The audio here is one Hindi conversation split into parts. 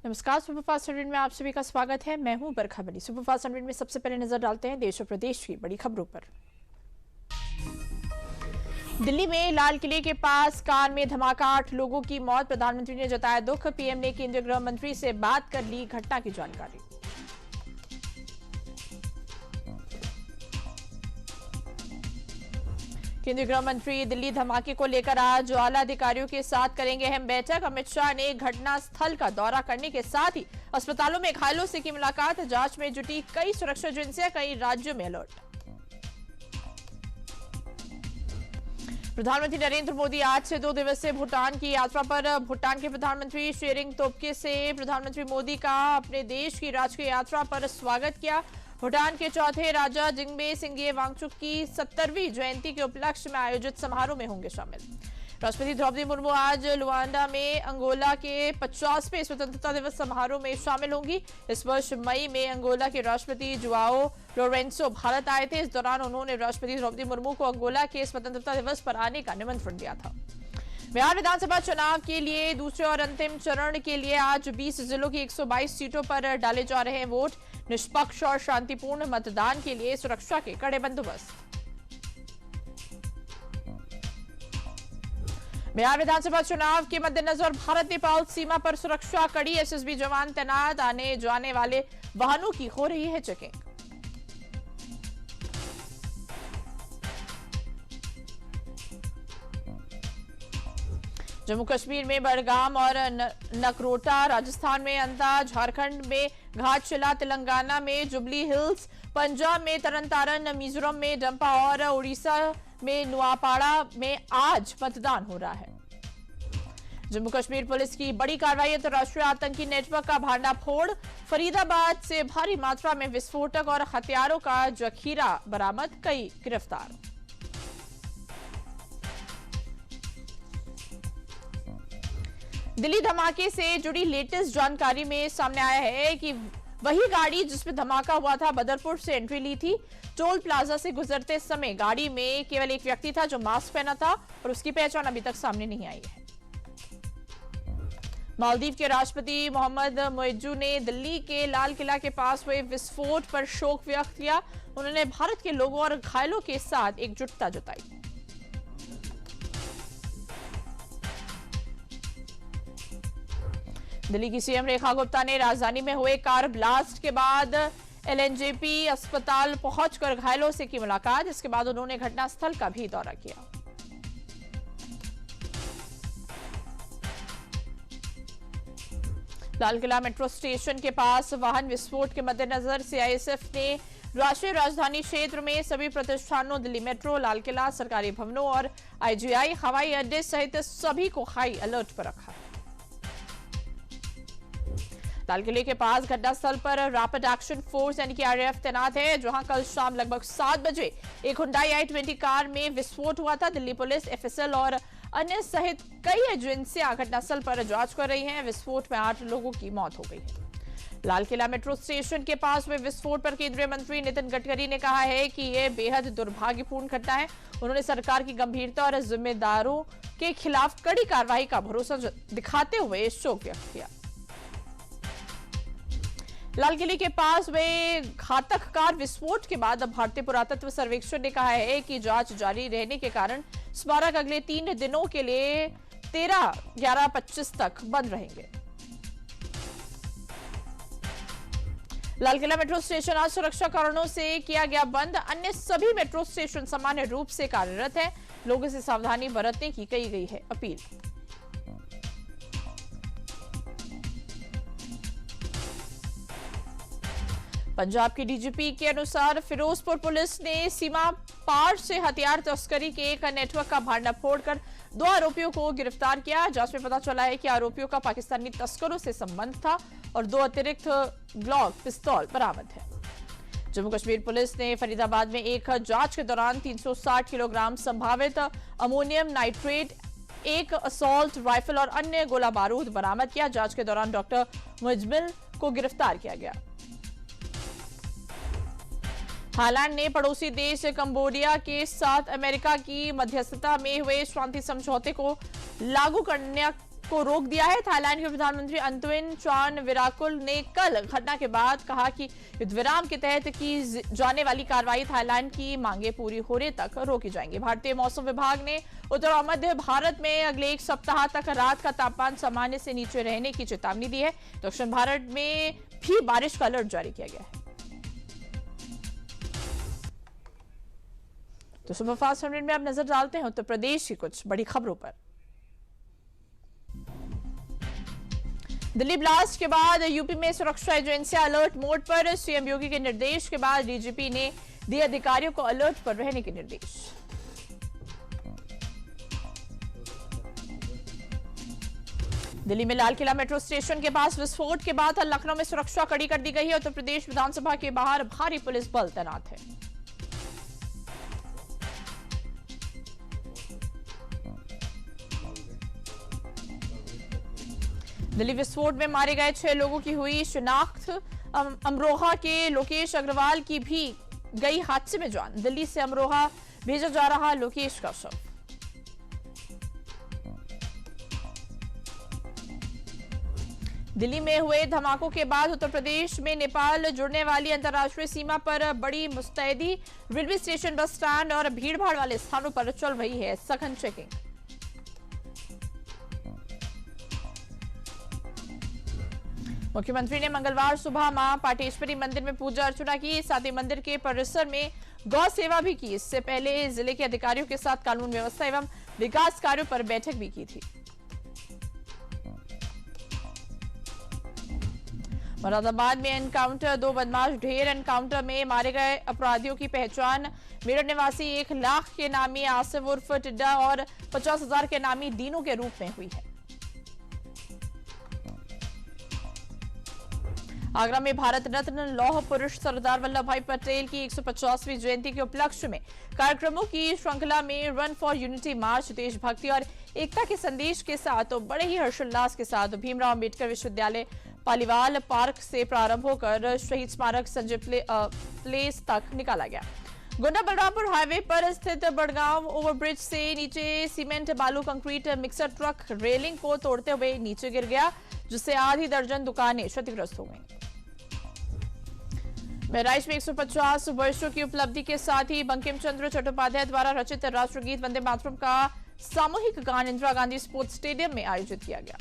नमस्कार, सुपरफास्ट 100 में आप सभी का स्वागत है। मैं हूं बरखा बली। सुपरफास्ट 100 में सबसे पहले नजर डालते हैं देश और प्रदेश की बड़ी खबरों पर। दिल्ली में लाल किले के पास कार में धमाका, 8 लोगों की मौत। प्रधानमंत्री ने जताया दुख। पीएम ने केंद्रीय गृह मंत्री से बात कर ली घटना की जानकारी। केंद्रीय गृह मंत्री दिल्ली धमाके को लेकर आज आला अधिकारियों के साथ करेंगे अहम बैठक। अमित शाह ने घटना स्थल का दौरा करने के साथ ही अस्पतालों में घायलों से की मुलाकात। जांच में जुटी कई सुरक्षा एजेंसियां, कई राज्यों में अलर्ट। प्रधानमंत्री नरेंद्र मोदी आज से 2 दिवसीय भूटान की यात्रा पर। भूटान के प्रधानमंत्री शेरिंग तोब्गे से प्रधानमंत्री मोदी का अपने देश की राजकीय यात्रा पर स्वागत किया। भूटान के चौथे राजा जिंगमे सिंगे वांगचुक की 70वीं जयंती के उपलक्ष्य में आयोजित समारोह में होंगे शामिल। राष्ट्रपति द्रौपदी मुर्मू आज लुआंडा में अंगोला के 50वें स्वतंत्रता दिवस समारोह में शामिल होंगी। इस वर्ष मई में अंगोला के राष्ट्रपति जुआओ लोरेंसो भारत आए थे। इस दौरान उन्होंने राष्ट्रपति द्रौपदी मुर्मू को अंगोला के स्वतंत्रता दिवस पर आने का निमंत्रण दिया था। बिहार विधानसभा चुनाव के लिए दूसरे और अंतिम चरण के लिए आज 20 जिलों की 122 सीटों पर डाले जा रहे हैं वोट। निष्पक्ष और शांतिपूर्ण मतदान के लिए सुरक्षा के कड़े बंदोबस्त। बिहार विधानसभा चुनाव के मद्देनजर भारत नेपाल सीमा पर सुरक्षा कड़ी, एसएसबी जवान तैनात। आने जाने वाले वाहनों की हो रही है चेकिंग। जम्मू कश्मीर में बड़गाम और नकरोटा, राजस्थान में अंता, झारखंड में घाटशिला, तेलंगाना में जुबली हिल्स, पंजाब में तरनतारन, मिजोरम में डंपा और उड़ीसा में नुआपाड़ा में आज मतदान हो रहा है। जम्मू कश्मीर पुलिस की बड़ी कार्रवाई, अंतर्राष्ट्रीय आतंकी नेटवर्क का भांडाफोड़। फरीदाबाद से भारी मात्रा में विस्फोटक और हथियारों का जखीरा बरामद, कई गिरफ्तार। दिल्ली धमाके से जुड़ी लेटेस्ट जानकारी में सामने आया है कि वही गाड़ी जिसमें धमाका हुआ था बदरपुर से एंट्री ली थी। टोल प्लाजा से गुजरते समय गाड़ी में केवल एक व्यक्ति था जो मास्क पहना था और उसकी पहचान अभी तक सामने नहीं आई है। मालदीव के राष्ट्रपति मोहम्मद मोइज्जू ने दिल्ली के लाल किला के पास हुए विस्फोट पर शोक व्यक्त किया। उन्होंने भारत के लोगों और घायलों के साथ एकजुटता जताई। दिल्ली की सीएम रेखा गुप्ता ने राजधानी में हुए कार ब्लास्ट के बाद एलएनजेपी अस्पताल पहुंचकर घायलों से की मुलाकात। इसके बाद उन्होंने घटनास्थल का भी दौरा किया। लाल किला मेट्रो स्टेशन के पास वाहन विस्फोट के मद्देनजर सीआईएसएफ ने राष्ट्रीय राजधानी क्षेत्र में सभी प्रतिष्ठानों, दिल्ली मेट्रो, लाल किला, सरकारी भवनों और आईजीआई हवाई अड्डे सहित सभी को हाई अलर्ट पर रखा। लाल किले के पास घटनास्थल पर रैपिड एक्शन फोर्स यानी कि आरएएफ तैनात है, जहां कल शाम लगभग 7 बजे एक हुंडई i20 कार में विस्फोट हुआ था। दिल्ली पुलिस, एफएसएल और अन्य सहित कई एजेंसियां घटनास्थल पर जांच कर रही हैं। विस्फोट में 8 लोगों की मौत हो गई है। लाल किला मेट्रो स्टेशन के पास हुए विस्फोट पर केंद्रीय मंत्री नितिन गडकरी ने कहा है कि यह बेहद दुर्भाग्यपूर्ण घटना है। उन्होंने सरकार की गंभीरता और जिम्मेदारों के खिलाफ कड़ी कार्रवाई का भरोसा दिखाते हुए शोक व्यक्त किया। लाल किले के पास हुए घातक कार विस्फोट के बाद अब भारतीय पुरातत्व सर्वेक्षण ने कहा है कि जांच जारी रहने के कारण स्मारक अगले 3 दिनों के लिए 13/11/25 तक बंद रहेंगे। लाल किला मेट्रो स्टेशन आज सुरक्षा कारणों से किया गया बंद। अन्य सभी मेट्रो स्टेशन सामान्य रूप से कार्यरत है। लोगों से सावधानी बरतने की कही गई है अपील। पंजाब के डीजीपी के अनुसार फिरोजपुर पुलिस ने सीमा पार से हथियार तस्करी के एक नेटवर्क का भांडाफोड़ कर 2 आरोपियों को गिरफ्तार किया। जांच में पता चला है कि आरोपियों का पाकिस्तानी तस्करों से संबंध था और 2 अतिरिक्त ग्लॉक पिस्तौल बरामद है। जम्मू कश्मीर पुलिस ने फरीदाबाद में एक जांच के दौरान 360 किलोग्राम संभावित अमोनियम नाइट्रेट, एक असॉल्ट राइफल और अन्य गोला बारूद बरामद किया। जांच के दौरान डॉक्टर मुजमिल को गिरफ्तार किया गया। थाईलैंड ने पड़ोसी देश कंबोडिया के साथ अमेरिका की मध्यस्थता में हुए शांति समझौते को लागू को रोक दिया है। थाईलैंड के प्रधानमंत्री अंतविन चॉन विराकुल ने कल घटना के बाद कहा कि युद्ध विराम के तहत की जाने वाली कार्रवाई थाईलैंड की मांगे पूरी होने तक रोकी जाएंगी। भारतीय मौसम विभाग ने उत्तर और मध्य भारत में अगले एक सप्ताह तक रात का तापमान सामान्य से नीचे रहने की चेतावनी दी है। दक्षिण भारत में भी बारिश का अलर्ट जारी किया गया है। तो सुपरफास्ट 100 में अब नजर डालते हैं उत्तर प्रदेश की कुछ बड़ी खबरों पर। दिल्ली ब्लास्ट के बाद यूपी में सुरक्षा एजेंसियां अलर्ट मोड पर। सीएम योगी के निर्देश के बाद डीजीपी ने दिए अधिकारियों को अलर्ट पर रहने के निर्देश। दिल्ली में लाल किला मेट्रो स्टेशन के पास विस्फोट के बाद लखनऊ में सुरक्षा कड़ी कर दी गई है। उत्तर प्रदेश विधानसभा के बाहर भारी पुलिस बल तैनात है। दिल्ली विस्फोट में मारे गए 6 लोगों की हुई शिनाख्त। अमरोहा के लोकेश अग्रवाल की भी गई हादसे में जान। दिल्ली से अमरोहा भेजा जा रहा लोकेश का शव। दिल्ली में हुए धमाकों के बाद उत्तर प्रदेश में नेपाल जुड़ने वाली अंतर्राष्ट्रीय सीमा पर बड़ी मुस्तैदी। रेलवे स्टेशन, बस स्टैंड और भीड़भाड़ वाले स्थानों पर चल रही है सघन चेकिंग। मुख्यमंत्री ने मंगलवार सुबह मां पाटेश्वरी मंदिर में पूजा अर्चना की। साथ ही मंदिर के परिसर में गौ सेवा भी की। इससे पहले जिले के अधिकारियों के साथ कानून व्यवस्था एवं विकास कार्यों पर बैठक भी की थी। मुरादाबाद में एनकाउंटर, 2 बदमाश ढेर। एनकाउंटर में मारे गए अपराधियों की पहचान मेरठ निवासी 1 लाख के नामी आसिफ उर्फ टिड्डा और 50,000 के नामी दीनों के रूप में हुई है। आगरा में भारत रत्न लौह पुरुष सरदार वल्लभ भाई पटेल की 150वीं जयंती के उपलक्ष्य में कार्यक्रमों की श्रृंखला में रन फॉर यूनिटी मार्च देशभक्ति और एकता के संदेश के साथ तो बड़े ही हर्षोल्लास के साथ भीमराव अंबेडकर विश्वविद्यालय पालीवाल पार्क से प्रारंभ होकर शहीद स्मारक संजय प्लेस तक निकाला गया। गोंडा बलरामपुर हाईवे पर स्थित बड़गांव ओवरब्रिज से नीचे सीमेंट बालू कंक्रीट मिक्सर ट्रक रेलिंग को तोड़ते हुए नीचे गिर गया, जिससे आधी दर्जन दुकानें क्षतिग्रस्त हो गईं। बहराइच में 150 वर्षों की उपलब्धि के साथ ही बंकिम चंद्र चट्टोपाध्याय द्वारा रचित राष्ट्रगीत वंदे मातरम का सामूहिक गान इंदिरा गांधी स्पोर्ट्स स्टेडियम में आयोजित किया गया।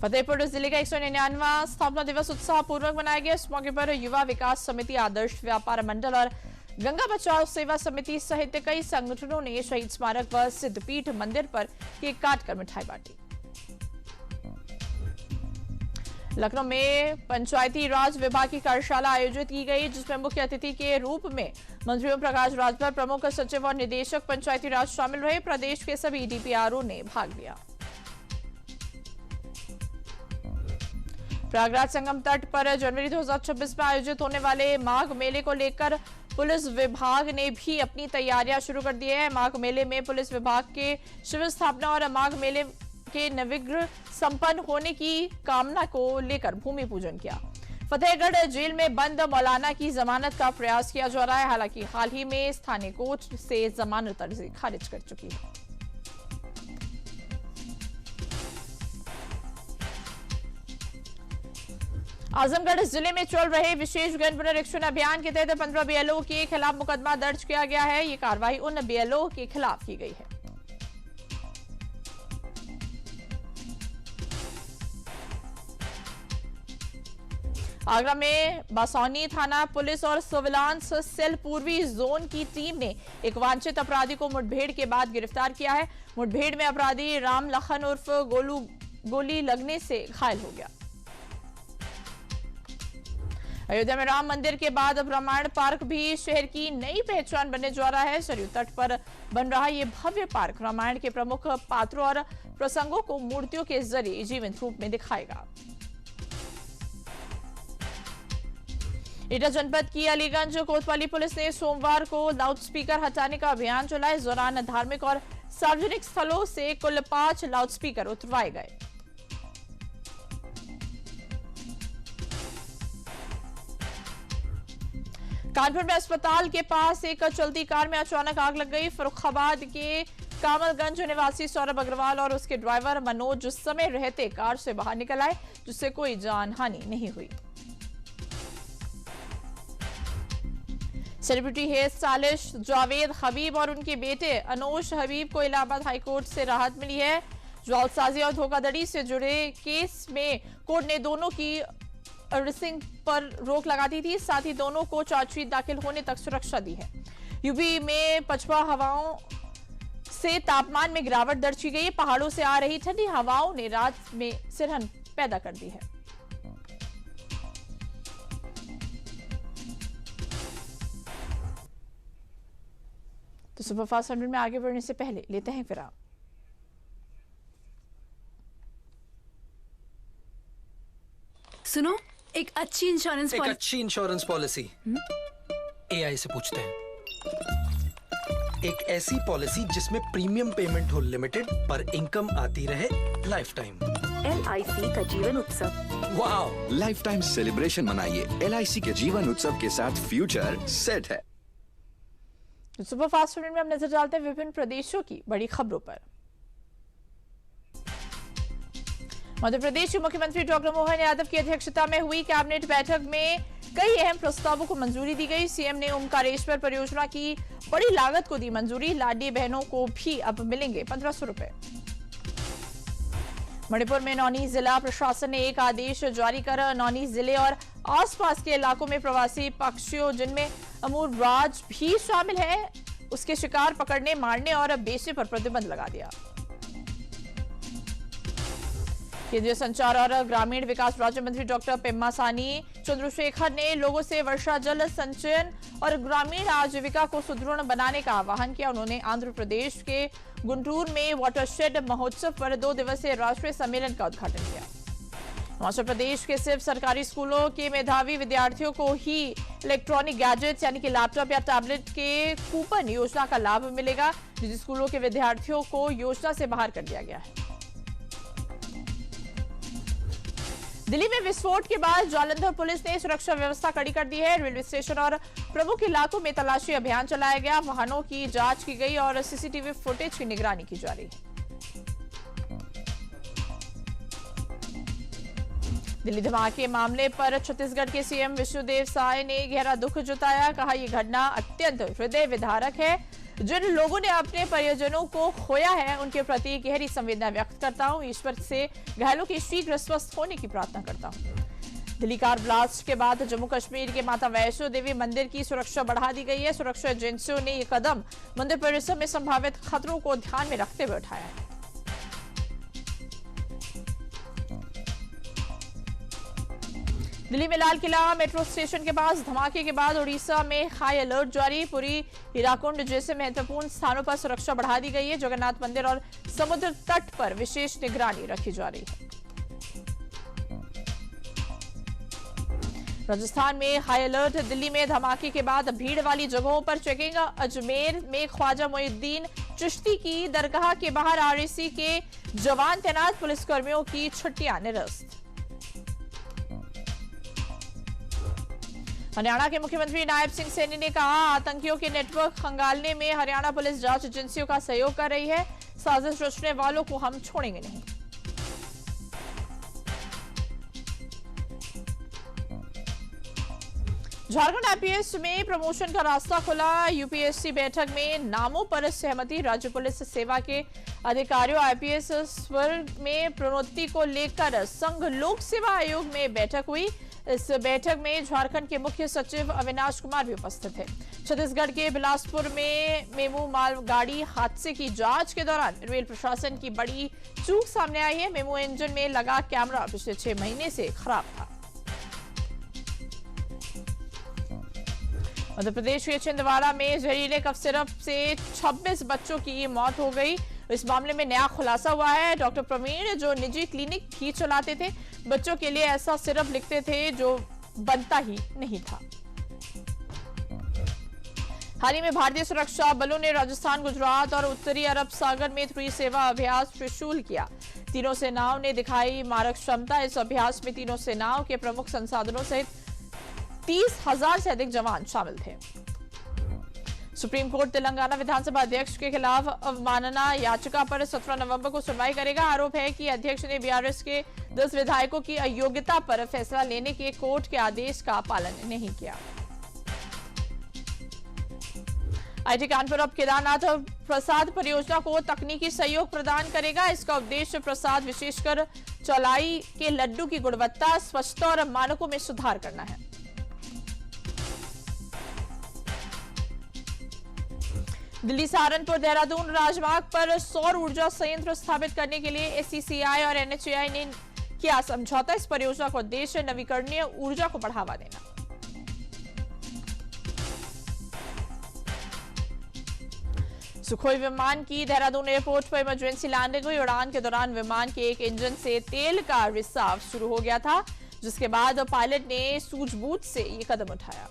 फतेहपुर जिले का 199वां स्थापना दिवस उत्साहपूर्वक मनाया गया। इस मौके पर युवा विकास समिति, आदर्श व्यापार मंडल और गंगा बचाओ सेवा समिति सहित कई संगठनों ने शहीद स्मारक व सिद्धपीठ मंदिर पर केक काटकर मिठाई बांटी। लखनऊ में पंचायती राज विभाग की कार्यशाला आयोजित की गई, जिसमें मुख्य अतिथि के रूप में मंत्रियों प्रकाश राजभर, प्रमुख सचिव और निदेशक पंचायती राज शामिल रहे। प्रदेश के सभी डीपीआरओ ने भाग लिया। प्रयागराज संगम तट पर जनवरी 2026 में आयोजित होने वाले माघ मेले को लेकर पुलिस विभाग ने भी अपनी तैयारियां शुरू कर दी है। माघ मेले में पुलिस विभाग के शिविर स्थापना और माघ मेले के निर्विघ्न संपन्न होने की कामना को लेकर भूमि पूजन किया। फतेहगढ़ जेल में बंद मौलाना की जमानत का प्रयास किया जा रहा है। हालांकि हाल ही में स्थानीय कोर्ट से जमानत अर्जी खारिज कर चुकी है। आजमगढ़ जिले में चल रहे विशेष गन पुनरीक्षण अभियान के तहत 15 बीएलओ के खिलाफ मुकदमा दर्ज किया गया है। ये कार्रवाई उन बीएलओ के खिलाफ की गई है। आगरा में बासौनी थाना पुलिस और सर्विलांस सेल पूर्वी जोन की टीम ने एक वांछित अपराधी को मुठभेड़ के बाद गिरफ्तार किया है। मुठभेड़ में अपराधी राम लखन उर्फ गोलू गोली लगने से घायल हो गया। अयोध्या में राम मंदिर के बाद अब रामायण पार्क भी शहर की नई पहचान बनने जा रहा है। सरयू तट पर बन रहा ये भव्य पार्क रामायण के प्रमुख पात्रों और प्रसंगों को मूर्तियों के जरिए जीवंत रूप में दिखाएगा। एटा जनपद की अलीगंज कोतवाली पुलिस ने सोमवार को लाउडस्पीकर हटाने का अभियान चलाया। इस दौरान धार्मिक और सार्वजनिक स्थलों से कुल 5 लाउडस्पीकर उतरवाए गए। कानपुर में अस्पताल के पास एक चलती कार में अचानक आग लग गई। फर्रुखाबाद के कामलगंज निवासी सौरभ अग्रवाल और उसके ड्राइवर मनोज उस समय रहते कार से बाहर निकल आए, जिससे कोई जान हानि नहीं हुई। सेलिब्रिटी हेयर स्टाइलिस्ट जावेद हबीब और उनके बेटे अनोश हबीब को इलाहाबाद हाईकोर्ट से राहत मिली है। जालसाजी और धोखाधड़ी से जुड़े केस में कोर्ट ने दोनों की अरेस्टिंग पर रोक लगा दी थी, साथ ही दोनों को चार्जशीट दाखिल होने तक सुरक्षा दी है। यूपी में पछुआ हवाओं से तापमान में गिरावट दर्ज की गई। पहाड़ों से आ रही ठंडी हवाओं ने रात में सिरहन पैदा कर दी है। तो सुपरफास्ट 100 में आगे बढ़ने से पहले लेते हैं विराम। सुनो, एक अच्छी इंश्योरेंस पॉलिसी एआई से पूछते हैं। एक ऐसी पॉलिसी जिसमें प्रीमियम पेमेंट हो लिमिटेड पर इनकम आती रहे लाइफ टाइम। LIC का जीवन उत्सव। वाह, लाइफ टाइम सेलिब्रेशन मनाइए। LIC के जीवन उत्सव के साथ फ्यूचर सेट है। सुपरफास्ट में अब नजर डालते हैं विभिन्न प्रदेशों की बड़ी खबरों पर। मध्य प्रदेश के मुख्यमंत्री डॉक्टर मोहन यादव की अध्यक्षता में हुई कैबिनेट बैठक में कई अहम प्रस्तावों को मंजूरी दी गई। सीएम ने ओमकारेश्वर परियोजना की बड़ी लागत को दी मंजूरी। लाडली बहनों को भी अब मिलेंगे 1500 रुपए। मणिपुर में नौनी जिला प्रशासन ने एक आदेश जारी कर नौनी जिले और आसपास के इलाकों में प्रवासी पक्षियों, जिनमें अमूर राज भी शामिल है, उसके शिकार पकड़ने, मारने और बेचने पर प्रतिबंध लगा दिया। केंद्रीय संचार और ग्रामीण विकास राज्य मंत्री डॉक्टर पेम्मा सानी चंद्रशेखर ने लोगों से वर्षा जल संचयन और ग्रामीण आजीविका को सुदृढ़ बनाने का आह्वान किया। उन्होंने आंध्र प्रदेश के गुंटूर में वाटरशेड महोत्सव पर 2 दिवसीय राष्ट्रीय सम्मेलन का उद्घाटन किया। हिमाचल प्रदेश के सिर्फ सरकारी स्कूलों के मेधावी विद्यार्थियों को ही इलेक्ट्रॉनिक गैजेट्स यानी कि लैपटॉप या टैबलेट के कूपन योजना का लाभ मिलेगा। निजी स्कूलों के विद्यार्थियों को योजना से बाहर कर दिया गया है। दिल्ली में विस्फोट के बाद जालंधर पुलिस ने सुरक्षा व्यवस्था कड़ी कर दी है। रेलवे स्टेशन और प्रमुख इलाकों में तलाशी अभियान चलाया गया। वाहनों की जांच की गई और सीसीटीवी फुटेज की निगरानी की जा रही है। दिल्ली धमाके मामले पर छत्तीसगढ़ के सीएम विष्णुदेव साय ने गहरा दुख जताया। कहा, यह घटना अत्यंत हृदय विदारक है। जिन लोगों ने अपने परिजनों को खोया है, उनके प्रति गहरी संवेदना व्यक्त करता हूं। ईश्वर से घायलों के शीघ्र स्वस्थ होने की प्रार्थना करता हूं। दिल्ली कार ब्लास्ट के बाद जम्मू कश्मीर के माता वैष्णो देवी मंदिर की सुरक्षा बढ़ा दी गई है। सुरक्षा एजेंसियों ने यह कदम मंदिर परिसर में संभावित खतरों को ध्यान में रखते हुए उठाया है। दिल्ली में लाल किला मेट्रो स्टेशन के पास धमाके के बाद उड़ीसा में हाई अलर्ट जारी। पुरी, हीराकुंड जैसे महत्वपूर्ण स्थानों पर सुरक्षा बढ़ा दी गई है। जगन्नाथ मंदिर और समुद्र तट पर विशेष निगरानी रखी जा रही है। राजस्थान में हाई अलर्ट। दिल्ली में धमाके के बाद भीड़ वाली जगहों पर चेकिंग। अजमेर में ख्वाजा मोइनुद्दीन चिश्ती की दरगाह के बाहर RAC के जवान तैनात। पुलिसकर्मियों की छुट्टियां निरस्त। हरियाणा के मुख्यमंत्री नायब सिंह सैनी ने कहा, आतंकियों के नेटवर्क खंगालने में हरियाणा पुलिस जांच एजेंसियों का सहयोग कर रही है। साजिश रचने वालों को हम छोड़ेंगे नहीं। झारखंड IPS में प्रमोशन का रास्ता खुला। UPSC बैठक में नामों पर सहमति। राज्य पुलिस सेवा के अधिकारियों IPS वर्ग में प्रोन्नति को लेकर संघ लोक सेवा आयोग में बैठक हुई। इस बैठक में झारखंड के मुख्य सचिव अविनाश कुमार भी उपस्थित थे। छत्तीसगढ़ के बिलासपुर में मेमू मालगाड़ी हादसे की जांच के दौरान रेल प्रशासन की बड़ी चूक सामने आई है। मेमू इंजन में लगा कैमरा पिछले 6 महीने से खराब था। मध्य प्रदेश के छिंदवाड़ा में जहरीले कफ सिरप से 26 बच्चों की मौत हो गई। इस मामले में नया खुलासा हुआ है। डॉक्टर प्रवीण, जो निजी क्लिनिक भी चलाते थे, बच्चों के लिए ऐसा सिरप लिखते थे जो बनता ही नहीं था। हाल ही में भारतीय सुरक्षा बलों ने राजस्थान, गुजरात और उत्तरी अरब सागर में 3 सेवा अभ्यास त्रिशूल किया। तीनों सेनाओं ने दिखाई मारक क्षमता। इस अभ्यास में तीनों सेनाओं के प्रमुख संसाधनों सहित 30,000 से अधिक जवान शामिल थे। सुप्रीम कोर्ट तेलंगाना विधानसभा अध्यक्ष के खिलाफ अवमानना याचिका पर 17 नवंबर को सुनवाई करेगा। आरोप है कि अध्यक्ष ने बीआरएस के 10 विधायकों की अयोग्यता पर फैसला लेने के कोर्ट के आदेश का पालन नहीं किया। आईटी कानपुर अब केदारनाथ प्रसाद परियोजना को तकनीकी सहयोग प्रदान करेगा। इसका उद्देश्य प्रसाद विशेषकर चौलाई के लड्डू की गुणवत्ता, स्वच्छता और मानकों में सुधार करना है। दिल्ली सहारनपुर देहरादून राजमार्ग पर सौर ऊर्जा संयंत्र स्थापित करने के लिए एससीसीआई और एनएचएआई ने किया समझौता। इस परियोजना का उद्देश्य नवीकरणीय ऊर्जा को बढ़ावा देना। सुखोई विमान की देहरादून एयरपोर्ट पर इमरजेंसी लैंडिंग हुई। उड़ान के दौरान विमान के एक इंजन से तेल का रिसाव शुरू हो गया था, जिसके बाद पायलट ने सूझबूझ से ये कदम उठाया।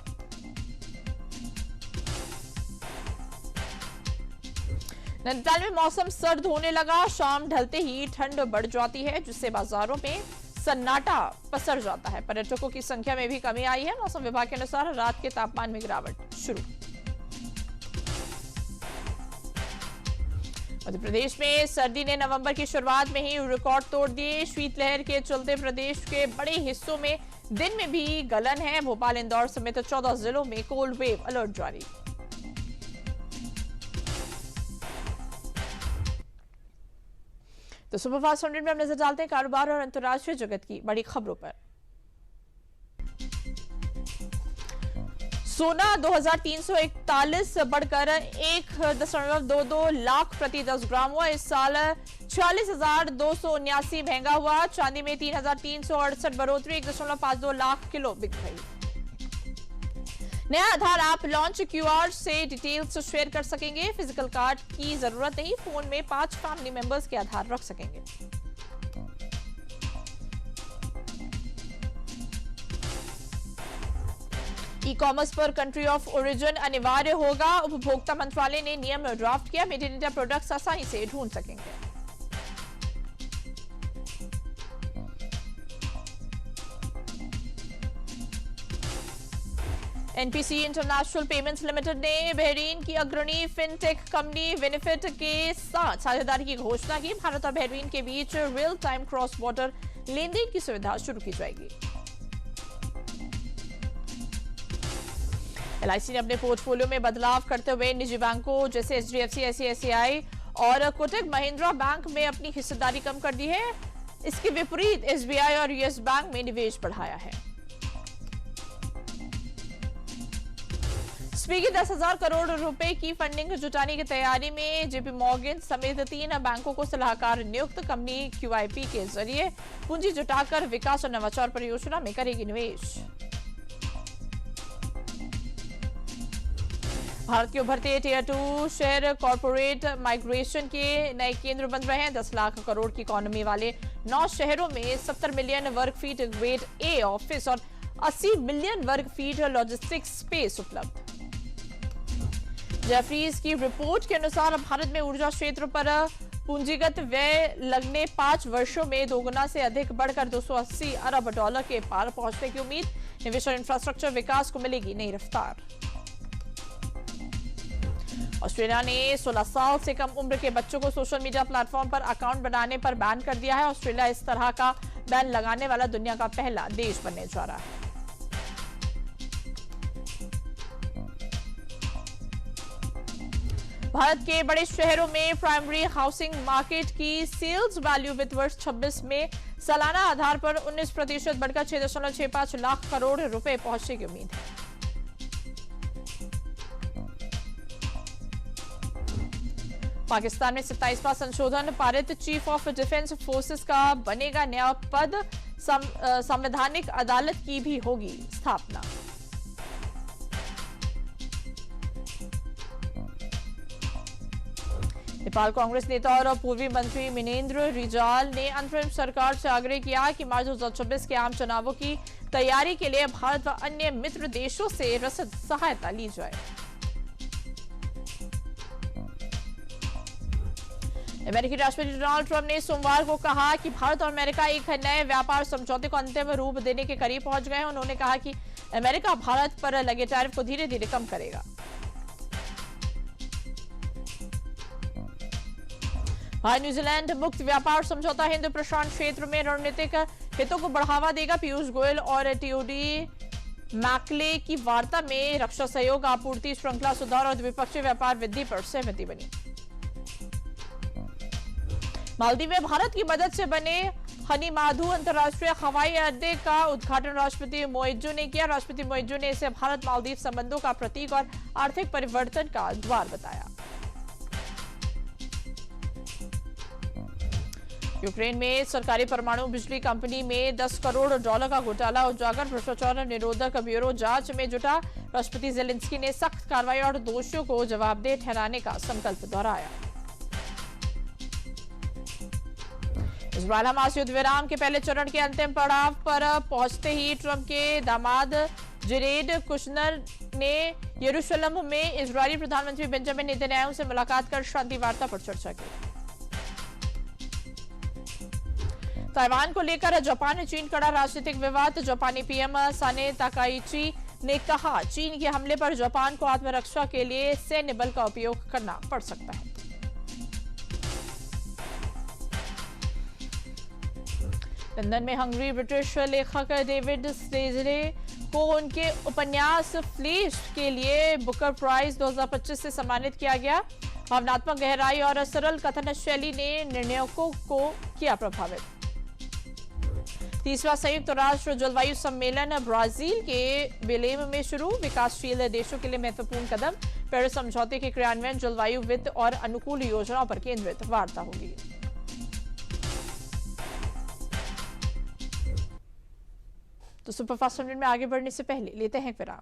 नैनीताल में मौसम सर्द होने लगा। शाम ढलते ही ठंड बढ़ जाती है, जिससे बाजारों में सन्नाटा पसर जाता है। पर्यटकों की संख्या में भी कमी आई है। मौसम विभाग के अनुसार रात के तापमान में गिरावट शुरू। मध्य प्रदेश में सर्दी ने नवंबर की शुरुआत में ही रिकॉर्ड तोड़ दिए। शीतलहर के चलते प्रदेश के बड़े हिस्सों में दिन में भी गलन है। भोपाल, इंदौर समेत 14 जिलों में कोल्ड वेव अलर्ट जारी। तो सुपरफास्ट 100 में हम नजर डालते हैं कारोबार और अंतर्राष्ट्रीय जगत की बड़ी खबरों पर। सोना 2341 बढ़कर 1.22 लाख प्रति 10 ग्राम हुआ। इस साल 46,279 महंगा हुआ। चांदी में 3,368 बढ़ोतरी 1.52 लाख किलो बिक गई। नया आधार ऐप लॉन्च, क्यूआर से डिटेल्स शेयर कर सकेंगे। फिजिकल कार्ड की जरूरत नहीं, फोन में 5 फैमिली मेंबर्स के आधार रख सकेंगे। ई कॉमर्स पर कंट्री ऑफ ओरिजिन अनिवार्य होगा। उपभोक्ता मंत्रालय ने नियम ड्राफ्ट किया। मेड इन इंडिया प्रोडक्ट्स आसानी से ढूंढ सकेंगे। एनपीसी इंटरनेशनल पेमेंट्स लिमिटेड ने बहरीन की अग्रणी फिनटेक कंपनी वेनिफिट के साथ साझेदारी की घोषणा की। भारत और बहरीन के बीच रियल टाइम क्रॉस बॉर्डर लेन देन की सुविधा शुरू की जाएगी। एलआईसी ने अपने पोर्टफोलियो में बदलाव करते हुए निजी बैंकों जैसे एचडीएफसी, आईसीआईसीआई और कोटक महिंद्रा बैंक में अपनी हिस्सेदारी कम कर दी है। इसके विपरीत एसबीआई और यूएस बैंक में निवेश बढ़ाया है। स्वीगी 10,000 करोड़ रुपए की फंडिंग जुटाने की तैयारी में। जेपी मॉर्गन समेत 3 बैंकों को सलाहकार नियुक्त। कंपनी क्यूआईपी के जरिए पूंजी जुटाकर विकास और नवाचार परियोजना में करेगी निवेश। भारत के उभरते टियर 2 शहर कॉर्पोरेट माइग्रेशन के नए केंद्र बन रहे हैं। 10 लाख करोड़ की इकोनॉमी वाले 9 शहरों में 70 मिलियन वर्ग फीट ग्रेड ए ऑफिस और 80 मिलियन वर्ग फीट लॉजिस्टिक्स स्पेस उपलब्ध। जेफरीज की रिपोर्ट के अनुसार भारत में ऊर्जा क्षेत्र पर पूंजीगत व्यय लगने 5 वर्षों में दोगुना से अधिक बढ़कर $280 अरब के पार पहुंचने की उम्मीद। निवेश और इंफ्रास्ट्रक्चर विकास को मिलेगी नई रफ्तार। ऑस्ट्रेलिया ने 16 साल से कम उम्र के बच्चों को सोशल मीडिया प्लेटफॉर्म पर अकाउंट बनाने पर बैन कर दिया है। ऑस्ट्रेलिया इस तरह का बैन लगाने वाला दुनिया का पहला देश बनने जा रहा है। भारत के बड़े शहरों में प्राइमरी हाउसिंग मार्केट की सेल्स वैल्यू वित्त वर्ष 26 में सालाना आधार पर 19% बढ़कर 6.65 लाख करोड़ रुपए पहुंचने की उम्मीद है। पाकिस्तान में 27वां संशोधन पारित। चीफ ऑफ डिफेंस फोर्सेस का बनेगा नया पद। संवैधानिक अदालत की भी होगी स्थापना। नेपाल कांग्रेस नेता और पूर्वी मंत्री मिनेंद्र रिजाल ने अंतरिम सरकार से आग्रह किया कि मार्च 2026 के आम चुनावों की तैयारी के लिए भारत व अन्य मित्र देशों से रसद सहायता ली जाए। अमेरिकी राष्ट्रपति डोनाल्ड ट्रंप ने सोमवार को कहा कि भारत और अमेरिका एक नए व्यापार समझौते को अंतिम रूप देने के करीब पहुंच गए हैं। उन्होंने कहा कि अमेरिका भारत पर लगे टैरिफ को धीरे धीरे कम करेगा। भारत न्यूजीलैंड मुक्त व्यापार समझौता हिंद प्रशांत क्षेत्र में रणनीतिक हितों को बढ़ावा देगा। पीयूष गोयल और टीओडी मैकले की वार्ता में रक्षा सहयोग, आपूर्ति श्रृंखला सुधार और द्विपक्षीय व्यापार वृद्धि पर सहमति बनी। मालदीव में भारत की मदद से बने हनीमाधु अंतर्राष्ट्रीय हवाई अड्डे का उद्घाटन राष्ट्रपति मोइज्जू ने किया। राष्ट्रपति मोइज्जू ने इसे भारत मालदीव संबंधों का प्रतीक और आर्थिक परिवर्तन का द्वार बताया। यूक्रेन में सरकारी परमाणु बिजली कंपनी में $10 करोड़ का घोटाला उजागर। भ्रष्टाचार निरोधक ब्यूरो जांच में जुटा। राष्ट्रपति जेलेंस्की ने सख्त कार्रवाई और दोषियों को जवाबदेह ठहराने का संकल्प दोहराया। इजरायल हमास युद्ध विराम के पहले चरण के अंतिम पड़ाव पर पहुंचते ही ट्रंप के दामाद जरेड कुशनर ने यरूशलेम में इजरायली प्रधानमंत्री बेंजामिन नेतन्याहू से मुलाकात कर शांति वार्ता पर चर्चा की। ताइवान को लेकर जापान और चीन कड़ा राजनीतिक विवाद। जापानी पीएम साने ताकाइची ने कहा, चीन के हमले पर जापान को आत्मरक्षा के लिए सैन्य बल का उपयोग करना पड़ सकता है। लंदन में हंगरी ब्रिटिश लेखक डेविड स्लेजरे को उनके उपन्यास फ्लैश के लिए बुकर प्राइज 2025 से सम्मानित किया गया। भावनात्मक गहराई और सरल कथन शैली ने निर्णायकों को किया प्रभावित। तीसरा संयुक्त राष्ट्र जलवायु सम्मेलन ब्राजील के बेलेम में शुरू। विकासशील देशों के लिए महत्वपूर्ण कदम। पेरिस समझौते के क्रियान्वयन, जलवायु वित्त और अनुकूल योजनाओं पर केंद्रित वार्ता होगी। तो सुपरफास्ट 100 में आगे बढ़ने से पहले लेते हैं विराम।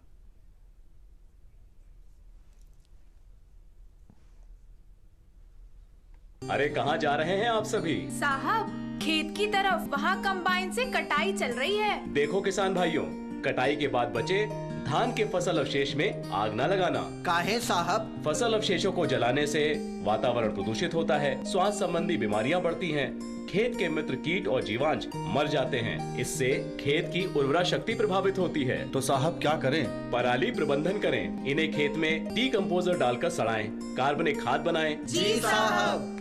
अरे कहाँ जा रहे हैं आप सभी? साहब, खेत की तरफ। वहाँ कंबाइन से कटाई चल रही है। देखो किसान भाइयों, कटाई के बाद बचे धान के फसल अवशेष में आग न लगाना। काहे साहब? फसल अवशेषों को जलाने से वातावरण प्रदूषित होता है, स्वास्थ्य संबंधी बीमारियां बढ़ती हैं, खेत के मित्र कीट और जीवांश मर जाते हैं। इससे खेत की उर्वरा शक्ति प्रभावित होती है। तो साहब क्या करें? पराली प्रबंधन करें। इन्हें खेत में डीकम्पोजर डालकर सड़ाएं, कार्बनिक खाद बनाएं। जी साहब।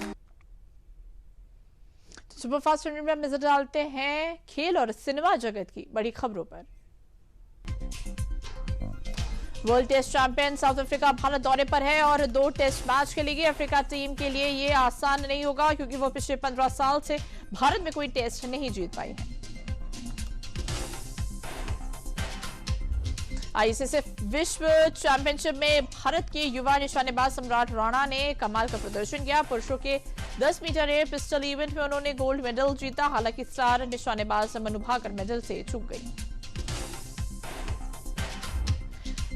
सुपरफास्ट 100 में नजर डालते हैं खेल और सिनेमा जगत की बड़ी खबरों पर। World test champion South Africa भारत दौरे पर है और 2 टेस्ट मैच खेलेगी। अफ्रीका टीम के लिए ये आसान नहीं होगा क्योंकि वो पिछले 15 साल से भारत में कोई टेस्ट नहीं जीत पाई है। आईसीसी विश्व चैंपियनशिप में भारत के युवा निशानेबाज सम्राट राणा ने कमाल का प्रदर्शन किया। पुरुषों के 10 मीटर एयर पिस्टल इवेंट में उन्होंने गोल्ड मेडल जीता। हालांकि स्टार निशानेबाज मनु भाकर मेडल से चूक गई।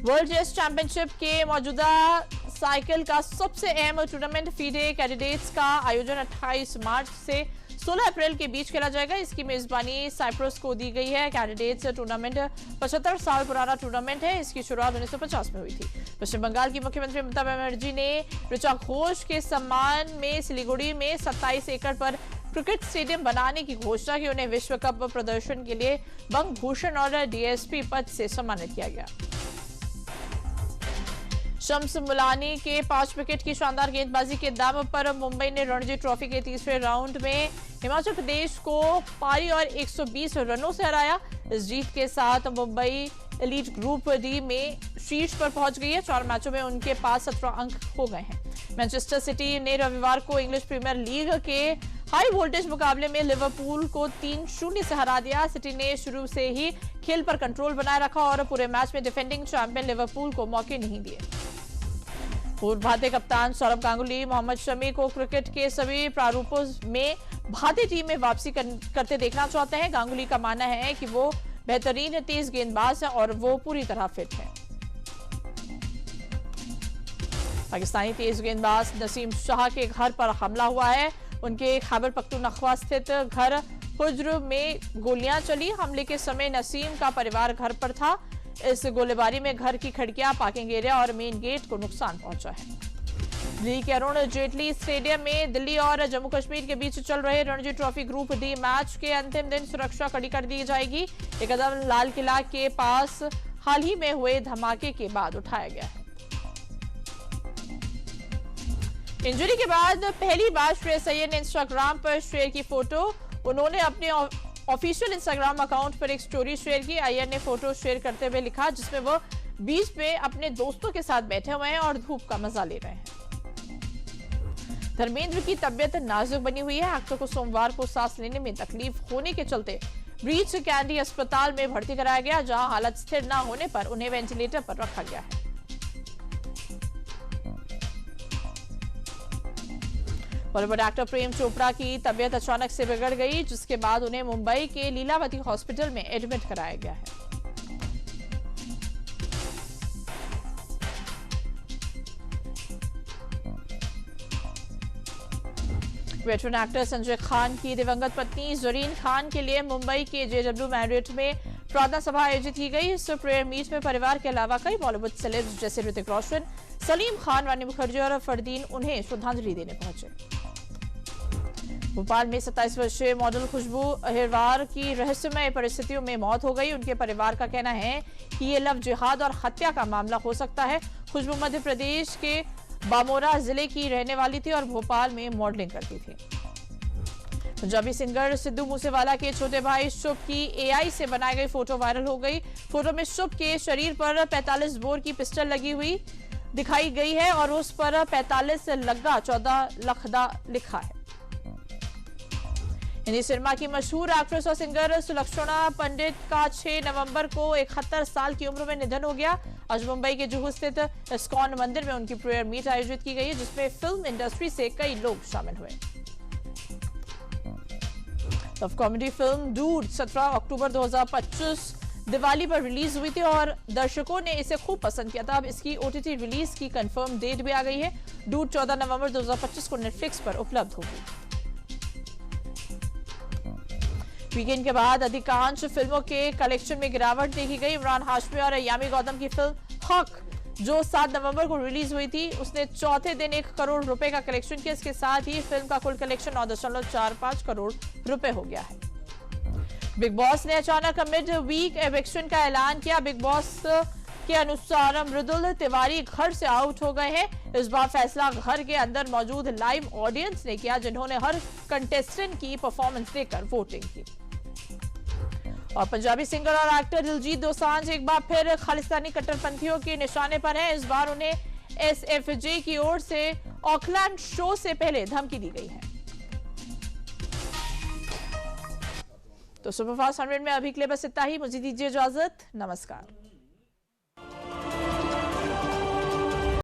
वर्ल्ड टेस्ट चैंपियनशिप के मौजूदा साइकिल का सबसे अहम टूर्नामेंट फीडे कैंडिडेट्स का आयोजन 28 मार्च से 16 अप्रैल के बीच खेला जाएगा। इसकी मेजबानी साइप्रस को दी गई है। कैंडिडेट्स टूर्नामेंट 75 साल पुराना टूर्नामेंट है। इसकी शुरुआत 1950 में हुई थी। पश्चिम बंगाल की मुख्यमंत्री ममता बनर्जी ने ऋचा घोष के सम्मान में सिलीगुड़ी में 27 एकड़ पर क्रिकेट स्टेडियम बनाने की घोषणा की। उन्हें विश्व कप प्रदर्शन के लिए बंग भूषण और डीएसपी पद से सम्मानित किया गया। शम्स मुलानी के 5 विकेट की शानदार गेंदबाजी के दम पर मुंबई ने रणजी ट्रॉफी के तीसरे राउंड में हिमाचल प्रदेश को पारी और 120 रनों से हराया। इस जीत के साथ मुंबई एलीट ग्रुप डी में शीर्ष पर पहुंच गई है। 4 मैचों में उनके पास 17 अंक हो गए हैं। मैनचेस्टर सिटी ने रविवार को इंग्लिश प्रीमियर लीग के हाई वोल्टेज मुकाबले में लिवरपूल को 3-0 से हरा दिया। सिटी ने शुरू से ही खेल पर कंट्रोल बनाए रखा और पूरे मैच में डिफेंडिंग चैंपियन लिवरपूल को मौके नहीं दिए। पूर्व भारतीय कप्तान सौरव गांगुली मोहम्मद शमी को क्रिकेट के सभी प्रारूपों में भारतीय टीम में वापसी करते देखना चाहते हैं। गांगुली का मानना है कि वो बेहतरीन तेज गेंदबाज है और वो पूरी तरह फिट है। पाकिस्तानी तेज गेंदबाज नसीम शाह के घर पर हमला हुआ है। उनके खैबर पख्तूनख्वा स्थित घर हुज्र में गोलियां चली। हमले के समय नसीम का परिवार घर पर था। इस गोलीबारी में घर की खिड़कियां, पार्किंग एरिया और मेन गेट को नुकसान पहुंचा है। दिल्ली के अरुण जेटली स्टेडियम में दिल्ली और जम्मू कश्मीर के बीच चल रहे Ranji trophy group D match के अंतिम दिन सुरक्षा कड़ी कर दी जाएगी। ये कदम लाल किला के पास हाल ही में हुए धमाके के बाद उठाया गया है। इंजरी के बाद पहली बार श्रेयस अय्यर ने इंस्टाग्राम पर शेयर की फोटो। उन्होंने अपने ऑफिशियल इंस्टाग्राम अकाउंट पर एक स्टोरी शेयर की। अय्यर ने फोटो शेयर करते हुए लिखा, जिसमें वो बीच में अपने दोस्तों के साथ बैठे हुए हैं और धूप का मजा ले रहे हैं। धर्मेंद्र की तबीयत नाजुक बनी हुई है। एक्टर को सोमवार को सांस लेने में तकलीफ होने के चलते ब्रीच कैंडी अस्पताल में भर्ती कराया गया, जहां हालत स्थिर न होने पर उन्हें वेंटिलेटर पर रखा गया है। बॉलीवुड एक्टर प्रेम चोपड़ा की तबीयत अचानक से बिगड़ गई, जिसके बाद उन्हें मुंबई के लीलावती हॉस्पिटल में एडमिट कराया गया है। वेटरन एक्टर संजय खान की दिवंगत पत्नी जरीन खान के लिए मुंबई के JW मैरियट में प्रार्थना सभा आयोजित की गई। इस प्रेयर मीट में परिवार के अलावा कई बॉलीवुड सेलेब्स जैसे ऋतिक रोशन, सलीम खान, रानी मुखर्जी और फरदीन उन्हें श्रद्धांजलि देने पहुंचे। भोपाल में 27 वर्षीय मॉडल खुशबू अहिरवार की रहस्यमय परिस्थितियों में मौत हो गई। उनके परिवार का कहना है कि ये लव जिहाद और हत्या का मामला हो सकता है। खुशबू मध्य प्रदेश के बामोरा जिले की रहने वाली थी और भोपाल में मॉडलिंग करती थी। पंजाबी सिंगर सिद्धू मूसेवाला के छोटे भाई शुभ की AI से बनाई गई फोटो वायरल हो गई। फोटो में शुभ के शरीर पर 45 बोर की पिस्टल लगी हुई दिखाई गई है और उस पर 45 लग्गा 14 लखदा लिखा है। हिंदी सिनेमा की मशहूर एक्ट्रेस और सिंगर सुलक्षणा पंडित का 6 नवंबर को 71 साल की उम्र में निधन हो गया। आज मुंबई के जुहू स्थित इस्कॉन मंदिर में उनकी प्रेयर मीट आयोजित की गई, जिसमें फिल्म इंडस्ट्री से कई लोग शामिल हुए। लव कॉमेडी फिल्म डूड 17 अक्टूबर 2025 दिवाली पर रिलीज हुई थी और दर्शकों ने इसे खूब पसंद किया था। अब इसकी OTT रिलीज की कंफर्म डेट भी आ गई है। डूड 14 नवंबर 2025 को नेटफ्लिक्स पर उपलब्ध होगी। वीकेंड के बाद अधिकांश फिल्मों के कलेक्शन में गिरावट देखी गई। इमरान हाशमी और यामी गौतम की फिल्म हक, जो 7 नवंबर को रिलीज हुई थी, उसने चौथे दिन 1 करोड़ रुपए का कलेक्शन किया। इसके साथ ही फिल्म का कुल कलेक्शन 9.45 करोड़ रुपए हो गया है। बिग बॉस ने अचानक मिड वीक एविक्शन का ऐलान किया। बिग बॉस के अनुसार मृदुल तिवारी घर से आउट हो गए हैं। इस बार फैसला घर के अंदर मौजूद लाइव ऑडियंस ने किया, जिन्होंने हर कंटेस्टेंट की परफॉर्मेंस देखकर वोटिंग की। और पंजाबी सिंगर और एक्टर दिलजीत दोसांझ एक बार फिर खालिस्तानी कट्टरपंथियों के निशाने पर हैं। इस बार उन्हें SFJ की ओर से ऑकलैंड शो से पहले धमकी दी गई है। तो सुपरफास्ट 100 में अभी के लिए बस इतना ही। मुझे दीजिए इजाजत। नमस्कार।